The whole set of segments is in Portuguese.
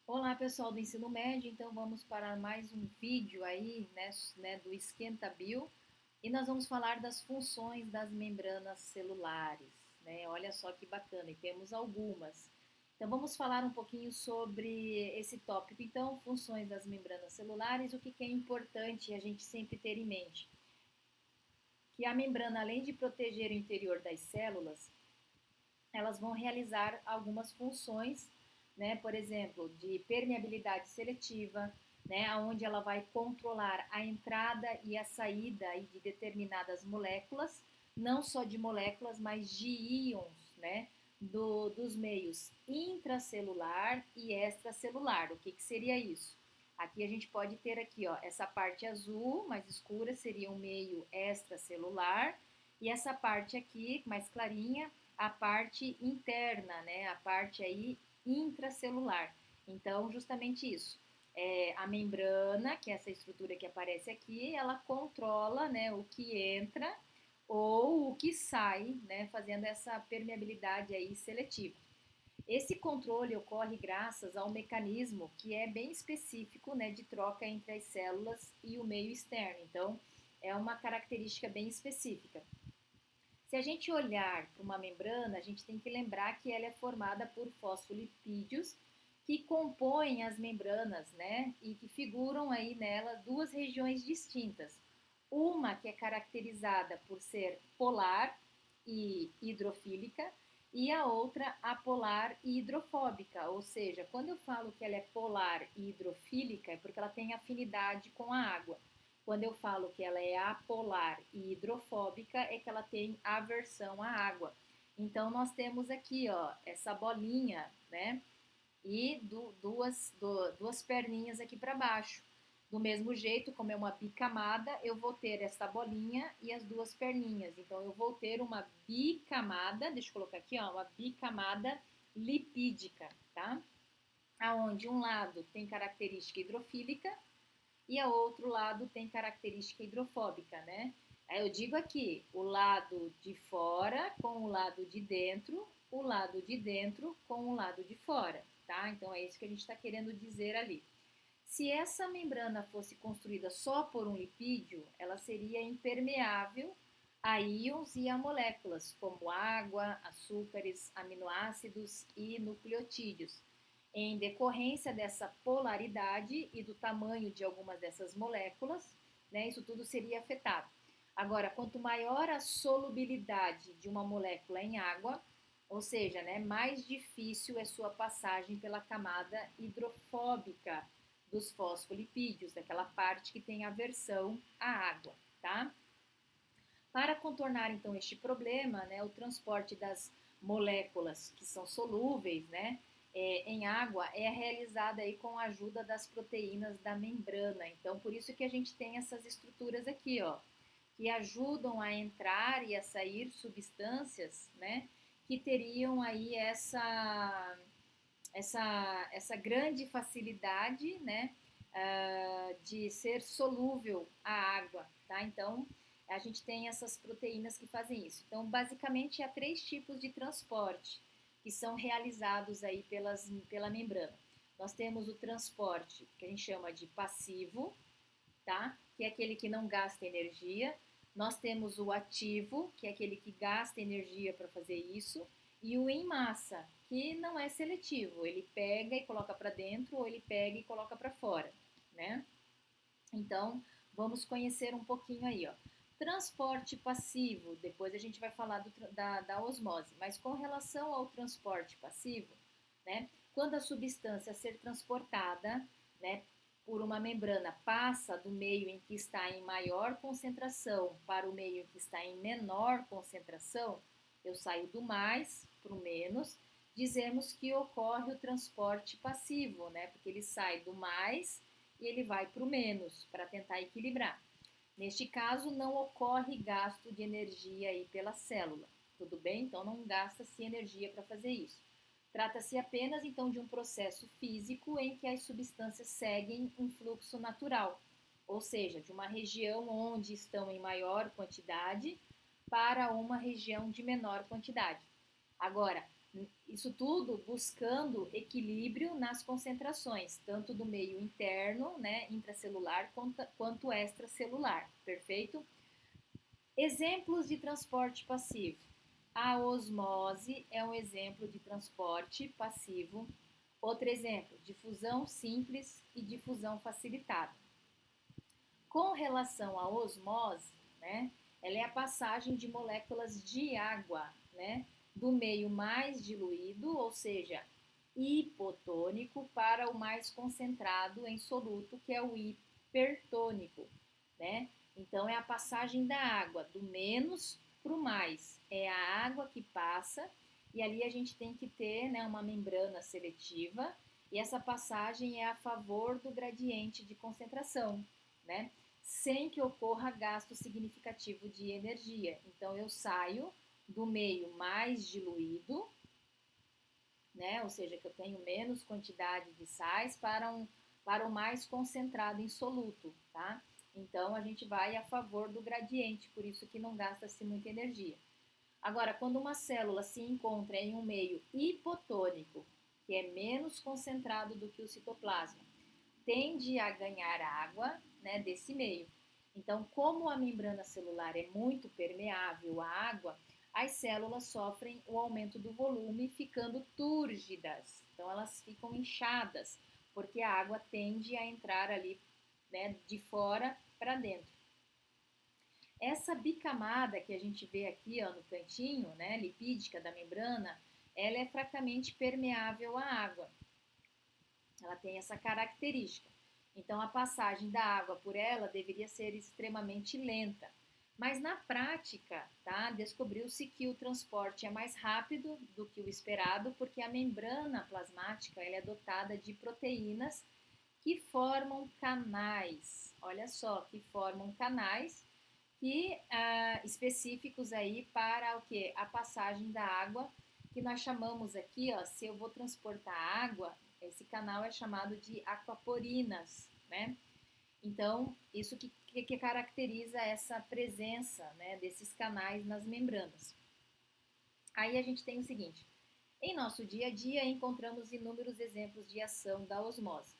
Olá, pessoal do ensino médio. Então vamos para mais um vídeo aí, né, do Esquenta Bio, e nós vamos falar das funções das membranas celulares, né? Olha só que bacana, e temos algumas. Então vamos falar um pouquinho sobre esse tópico. Então, funções das membranas celulares, o que que é importante a gente sempre ter em mente? Que a membrana, além de proteger o interior das células, elas vão realizar algumas funções, né? Por exemplo, de permeabilidade seletiva, né? Onde ela vai controlar a entrada e a saída aí de determinadas moléculas, não só de moléculas, mas de íons, né? Dos meios intracelular e extracelular. O que, que seria isso? Aqui a gente pode ter aqui, ó, essa parte azul mais escura seria um meio extracelular e essa parte aqui mais clarinha a parte interna, né? A parte aí intracelular. Então, justamente isso. A membrana, que é essa estrutura que aparece aqui, ela controla, né, o que entra ou o que sai, né, fazendo essa permeabilidade aí seletiva. Esse controle ocorre graças ao mecanismo que é bem específico, né, de troca entre as células e o meio externo. Então, é uma característica bem específica. Se a gente olhar para uma membrana, a gente tem que lembrar que ela é formada por fosfolipídios que compõem as membranas, né? E que figuram aí nela duas regiões distintas. Uma que é caracterizada por ser polar e hidrofílica e a outra apolar e hidrofóbica, ou seja, quando eu falo que ela é polar e hidrofílica é porque ela tem afinidade com a água. Quando eu falo que ela é apolar e hidrofóbica, é que ela tem aversão à água. Então, nós temos aqui, ó, essa bolinha, né? E duas perninhas aqui para baixo. Do mesmo jeito, como é uma bicamada, eu vou ter essa bolinha e as duas perninhas. Então, eu vou ter uma bicamada, deixa eu colocar aqui, ó, uma bicamada lipídica, tá? Aonde um lado tem característica hidrofílica e a outro lado tem característica hidrofóbica, né? Aí eu digo aqui, o lado de fora com o lado de dentro, o lado de dentro com o lado de fora, tá? Então é isso que a gente está querendo dizer ali. Se essa membrana fosse construída só por um lipídio, ela seria impermeável a íons e a moléculas, como água, açúcares, aminoácidos e nucleotídeos. Em decorrência dessa polaridade e do tamanho de algumas dessas moléculas, né, isso tudo seria afetado. Agora, quanto maior a solubilidade de uma molécula em água, ou seja, né, mais difícil é sua passagem pela camada hidrofóbica dos fosfolipídios, daquela parte que tem aversão à água, tá? Para contornar então este problema, né, o transporte das moléculas que são solúveis, né, em água é realizada aí com a ajuda das proteínas da membrana. Então, por isso que a gente tem essas estruturas aqui, ó, que ajudam a entrar e a sair substâncias, né, que teriam aí essa grande facilidade, né, de ser solúvel à água, tá? Então, a gente tem essas proteínas que fazem isso. Então, basicamente, há três tipos de transporte que são realizados aí pela membrana. Nós temos o transporte que a gente chama de passivo, tá? Que é aquele que não gasta energia. Nós temos o ativo, que é aquele que gasta energia para fazer isso, e o em massa, que não é seletivo, ele pega e coloca para dentro ou ele pega e coloca para fora, né? Então, vamos conhecer um pouquinho aí, ó. Transporte passivo, depois a gente vai falar da osmose, mas com relação ao transporte passivo, né, quando a substância ser transportada, né, por uma membrana passa do meio em que está em maior concentração para o meio em que está em menor concentração, eu saio do mais para o menos, dizemos que ocorre o transporte passivo, né, porque ele sai do mais e ele vai para o menos para tentar equilibrar. Neste caso, não ocorre gasto de energia aí pela célula, tudo bem? Então, não gasta-se energia para fazer isso. Trata-se apenas então de um processo físico em que as substâncias seguem um fluxo natural, ou seja, de uma região onde estão em maior quantidade para uma região de menor quantidade. Agora, Isso tudo buscando equilíbrio nas concentrações, tanto do meio interno, né, intracelular, quanto extracelular, perfeito? Exemplos de transporte passivo. A osmose é um exemplo de transporte passivo. Outro exemplo, difusão simples e difusão facilitada. Com relação à osmose, né, ela é a passagem de moléculas de água, né, do meio mais diluído, ou seja, hipotônico, para o mais concentrado em soluto, que é o hipertônico, né? Então é a passagem da água do menos para o mais. É a água que passa e ali a gente tem que ter, né, uma membrana seletiva e essa passagem é a favor do gradiente de concentração, né? Sem que ocorra gasto significativo de energia. Então eu saio do meio mais diluído, né? Ou seja, que eu tenho menos quantidade de sais para o mais concentrado em soluto, tá? Então a gente vai a favor do gradiente, por isso que não gasta-se muita energia. Agora, quando uma célula se encontra em um meio hipotônico, que é menos concentrado do que o citoplasma, tende a ganhar água, né, desse meio. Então, como a membrana celular é muito permeável à água, as células sofrem o aumento do volume, ficando túrgidas. Então, elas ficam inchadas, porque a água tende a entrar ali, né, de fora para dentro. Essa bicamada que a gente vê aqui, ó, no cantinho, né, lipídica da membrana, ela é fracamente permeável à água. Ela tem essa característica. Então, a passagem da água por ela deveria ser extremamente lenta. Mas na prática, tá, descobriu-se que o transporte é mais rápido do que o esperado, porque a membrana plasmática ela é dotada de proteínas que formam canais. Olha só, que formam canais que específicos aí para o que? A passagem da água, que nós chamamos aqui, ó, se eu vou transportar água, esse canal é chamado de aquaporinas, né? Então, isso que caracteriza essa presença, né, desses canais nas membranas. Aí a gente tem o seguinte: em nosso dia a dia encontramos inúmeros exemplos de ação da osmose.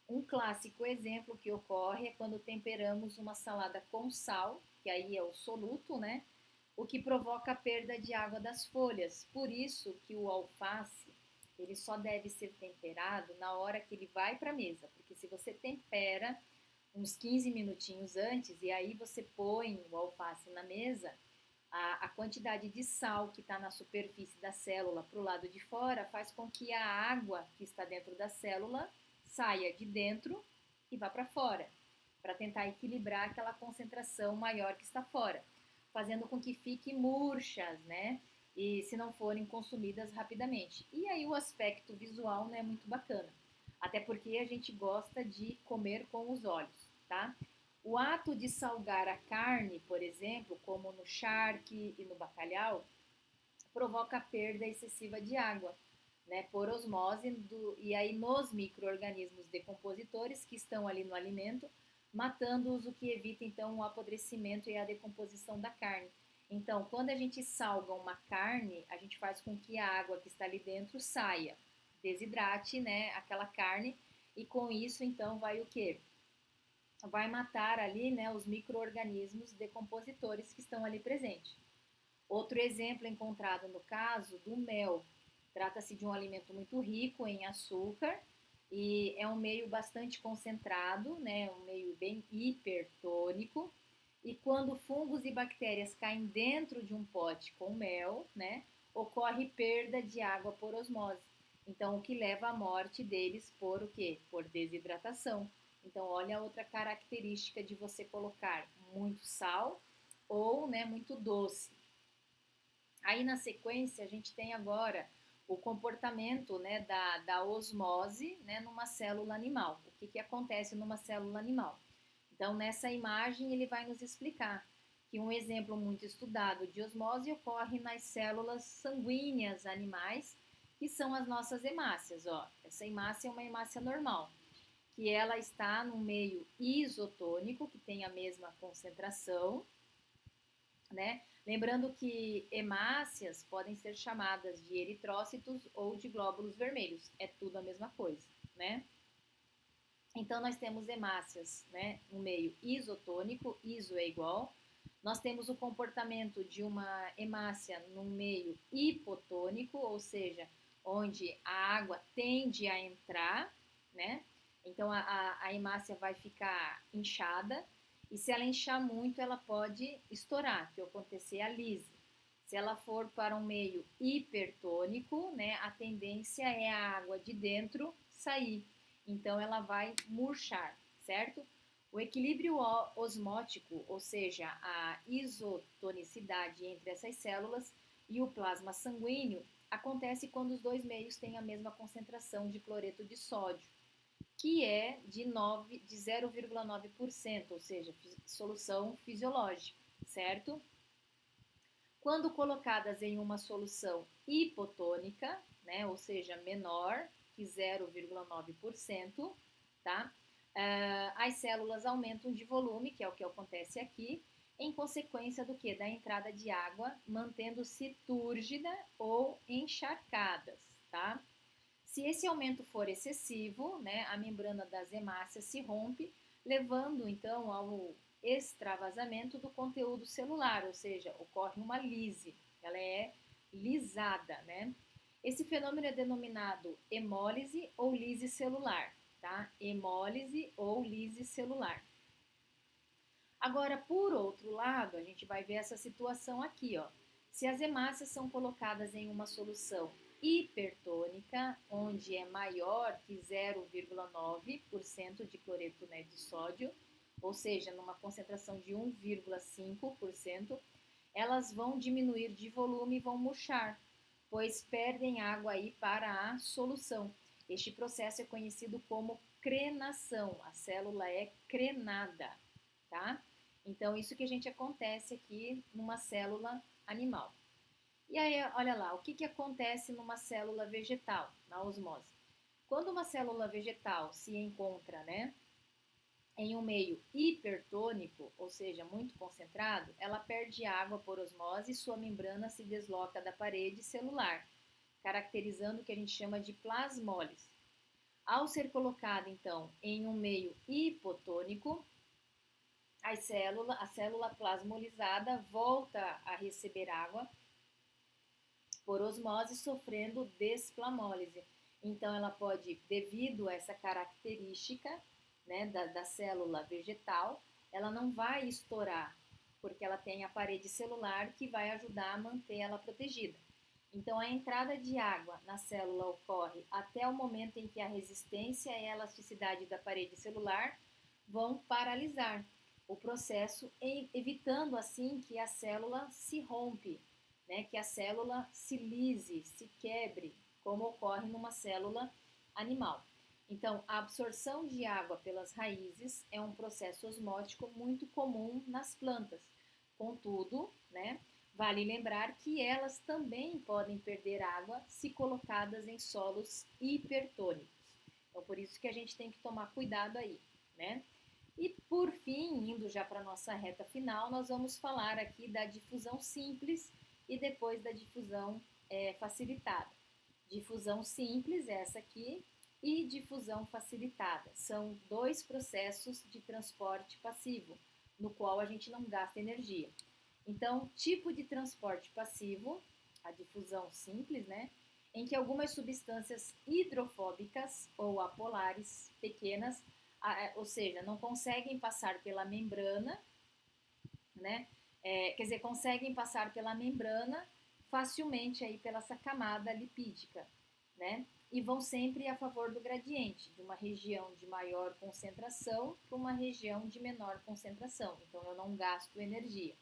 Um clássico exemplo que ocorre é quando temperamos uma salada com sal, que aí é o soluto, né? O que provoca a perda de água das folhas. Por isso que o alface, ele só deve ser temperado na hora que ele vai para a mesa, porque se você tempera uns 15 minutinhos antes e aí você põe o alface na mesa, a quantidade de sal que está na superfície da célula para o lado de fora faz com que a água que está dentro da célula saia de dentro e vá para fora, para tentar equilibrar aquela concentração maior que está fora, fazendo com que fiquem murchas, né? E se não forem consumidas rapidamente. E aí o aspecto visual não é muito bacana, até porque a gente gosta de comer com os olhos, tá? O ato de salgar a carne, por exemplo, como no charque e no bacalhau, provoca perda excessiva de água, né, por osmose, e aí nos micro-organismos decompositores que estão ali no alimento, matando-os, o que evita então o apodrecimento e a decomposição da carne. Então, quando a gente salga uma carne, a gente faz com que a água que está ali dentro saia, desidrate, né, aquela carne, e com isso então vai o quê? Vai matar ali, né, os micro-organismos decompositores que estão ali presentes. Outro exemplo encontrado no caso do mel. Trata-se de um alimento muito rico em açúcar e é um meio bastante concentrado, né, um meio bem hipertônico. E quando fungos e bactérias caem dentro de um pote com mel, né, ocorre perda de água por osmose. Então, o que leva à morte deles por o quê? Por desidratação. Então, olha a outra característica de você colocar muito sal ou, né, muito doce. Aí na sequência a gente tem agora o comportamento, né, da osmose, né, numa célula animal. O que acontece numa célula animal? Então nessa imagem ele vai nos explicar que um exemplo muito estudado de osmose ocorre nas células sanguíneas animais, que são as nossas hemácias. Ó. Essa hemácia é uma hemácia normal, que ela está no meio isotônico, que tem a mesma concentração, né? Lembrando que hemácias podem ser chamadas de eritrócitos ou de glóbulos vermelhos, é tudo a mesma coisa, né? Então, nós temos hemácias, né, no meio isotônico, iso é igual. Nós temos o comportamento de uma hemácia no meio hipotônico, ou seja, onde a água tende a entrar, né? Então, a hemácia vai ficar inchada, e se ela inchar muito, ela pode estourar, que acontecer a lise. Se ela for para um meio hipertônico, né, a tendência é a água de dentro sair. Então ela vai murchar, certo? O equilíbrio osmótico, ou seja, a isotonicidade entre essas células e o plasma sanguíneo, acontece quando os dois meios têm a mesma concentração de cloreto de sódio, que é de 0,9%, ou seja, solução fisiológica, certo? Quando colocadas em uma solução hipotônica, né, ou seja, menor que 0,9%, tá? As células aumentam de volume, que é o que acontece aqui, em consequência do que? Da entrada de água, mantendo-se túrgida ou encharcadas, tá? Se esse aumento for excessivo, né, a membrana das hemácias se rompe, levando então ao extravasamento do conteúdo celular, ou seja, ocorre uma lise, ela é lisada, né? Esse fenômeno é denominado hemólise ou lise celular, tá? Hemólise ou lise celular. Agora, por outro lado, a gente vai ver essa situação aqui, ó. Se as hemácias são colocadas em uma solução hipertônica, onde é maior que 0,9% de cloreto, né, de sódio, ou seja, numa concentração de 1,5%, elas vão diminuir de volume e vão murchar, pois perdem água aí para a solução. Este processo é conhecido como crenação. A célula é crenada, tá? Então, isso que a gente acontece aqui numa célula animal. E aí, olha lá, o que, que acontece numa célula vegetal, na osmose? Quando uma célula vegetal se encontra, né, em um meio hipertônico, ou seja, muito concentrado, ela perde água por osmose e sua membrana se desloca da parede celular, caracterizando o que a gente chama de plasmólise. Ao ser colocada, então, em um meio hipotônico, a célula plasmolizada volta a receber água por osmose, sofrendo desplamólise. Então, ela pode, devido a essa característica, né, da célula vegetal, ela não vai estourar, porque ela tem a parede celular que vai ajudar a manter ela protegida. Então, a entrada de água na célula ocorre até o momento em que a resistência e a elasticidade da parede celular vão paralisar o processo, evitando assim que a célula se rompe, né, que a célula se lise, se quebre, como ocorre numa célula animal. Então, a absorção de água pelas raízes é um processo osmótico muito comum nas plantas. Contudo, né, vale lembrar que elas também podem perder água se colocadas em solos hipertônicos. Então, por isso que a gente tem que tomar cuidado aí, né? E por fim, indo já para a nossa reta final, nós vamos falar aqui da difusão simples e depois da difusão facilitada. Difusão simples, essa aqui, e difusão facilitada. São dois processos de transporte passivo, no qual a gente não gasta energia. Então, tipo de transporte passivo, a difusão simples, né? Em que algumas substâncias hidrofóbicas ou apolares pequenas, ou seja, não conseguem passar pela membrana, né? Quer dizer, conseguem passar pela membrana facilmente aí pela essa camada lipídica, né? E vão sempre a favor do gradiente, de uma região de maior concentração para uma região de menor concentração. Então, eu não gasto energia.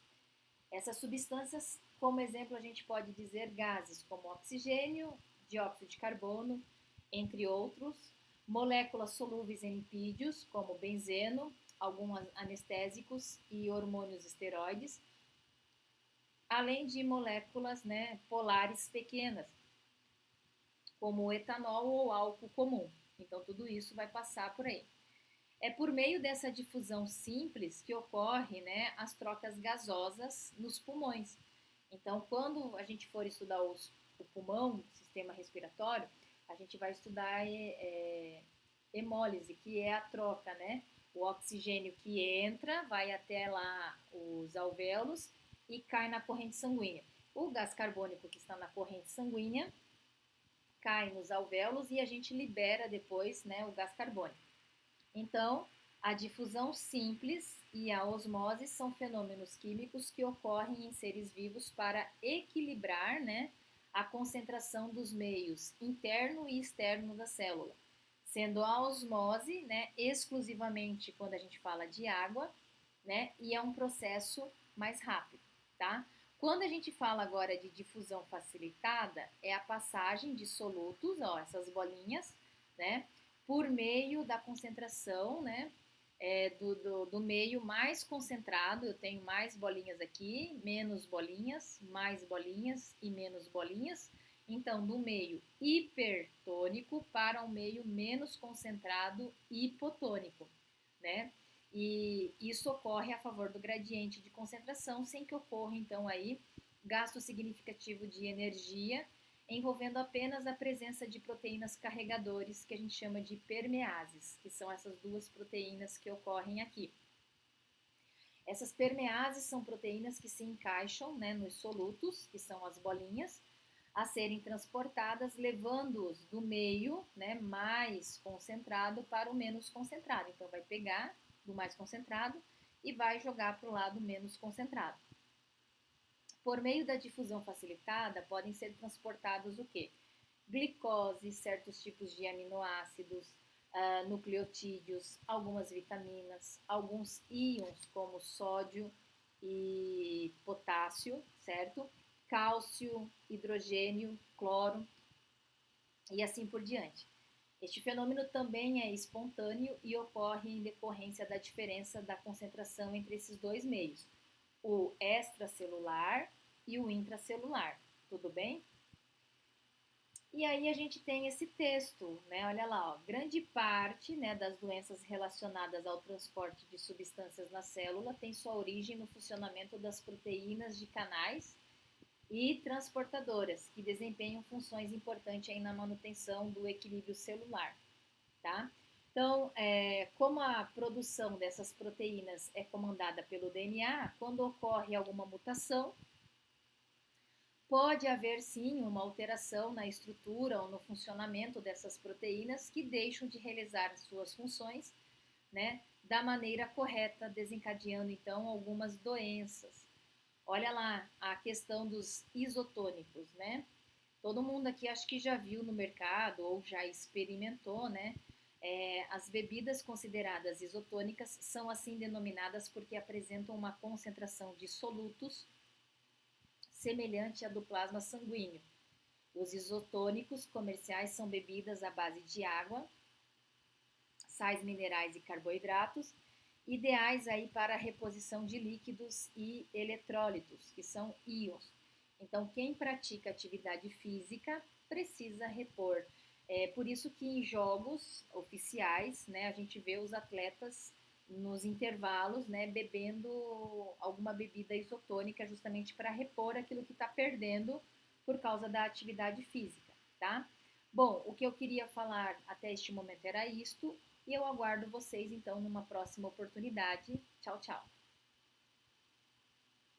Essas substâncias, como exemplo, a gente pode dizer gases como oxigênio, dióxido de carbono, entre outros, moléculas solúveis em lipídios, como benzeno, alguns anestésicos e hormônios esteroides, além de moléculas, né, polares pequenas, como o etanol ou álcool comum. Então, tudo isso vai passar por aí. É por meio dessa difusão simples que ocorre, né, as trocas gasosas nos pulmões. Então, quando a gente for estudar o pulmão, o sistema respiratório, a gente vai estudar hemólise, que é a troca, né? O oxigênio que entra, vai até lá os alvéolos e cai na corrente sanguínea. O gás carbônico que está na corrente sanguínea cai nos alvéolos e a gente libera depois, né, o gás carbônico. Então, a difusão simples e a osmose são fenômenos químicos que ocorrem em seres vivos para equilibrar, né, a concentração dos meios interno e externo da célula, sendo a osmose, né, exclusivamente quando a gente fala de água, né, e é um processo mais rápido, tá? Quando a gente fala agora de difusão facilitada, é a passagem de solutos, ó, essas bolinhas, né, por meio da concentração, né, do meio mais concentrado. Eu tenho mais bolinhas aqui, menos bolinhas, mais bolinhas e menos bolinhas. Então, do meio hipertônico para um meio menos concentrado hipotônico, né? E isso ocorre a favor do gradiente de concentração, sem que ocorra, então, aí gasto significativo de energia, envolvendo apenas a presença de proteínas carregadores, que a gente chama de permeases, que são essas duas proteínas que ocorrem aqui. Essas permeases são proteínas que se encaixam, né, nos solutos, que são as bolinhas, a serem transportadas, levando-os do meio, né, mais concentrado para o menos concentrado. Então, vai pegar do mais concentrado e vai jogar para o lado menos concentrado. Por meio da difusão facilitada, podem ser transportados o quê? Glicose, certos tipos de aminoácidos, nucleotídeos, algumas vitaminas, alguns íons como sódio e potássio, certo? Cálcio, hidrogênio, cloro e assim por diante. Este fenômeno também é espontâneo e ocorre em decorrência da diferença da concentração entre esses dois meios, o extracelular e o intracelular. Tudo bem? E aí a gente tem esse texto, né? Olha lá, ó, grande parte, né, das doenças relacionadas ao transporte de substâncias na célula tem sua origem no funcionamento das proteínas de canais e transportadoras, que desempenham funções importantes aí na manutenção do equilíbrio celular, tá? Então, como a produção dessas proteínas é comandada pelo DNA, quando ocorre alguma mutação, pode haver sim uma alteração na estrutura ou no funcionamento dessas proteínas que deixam de realizar suas funções, né, da maneira correta, desencadeando então algumas doenças. Olha lá a questão dos isotônicos, né? Todo mundo aqui acho que já viu no mercado ou já experimentou, né? As bebidas consideradas isotônicas são assim denominadas porque apresentam uma concentração de solutos semelhante à do plasma sanguíneo. Os isotônicos comerciais são bebidas à base de água, sais minerais e carboidratos, ideais aí para a reposição de líquidos e eletrólitos, que são íons. Então, quem pratica atividade física precisa repor. É por isso que em jogos oficiais, né, a gente vê os atletas nos intervalos, né, bebendo alguma bebida isotônica justamente para repor aquilo que está perdendo por causa da atividade física, tá? Bom, o que eu queria falar até este momento era isto e eu aguardo vocês então numa próxima oportunidade. Tchau, tchau.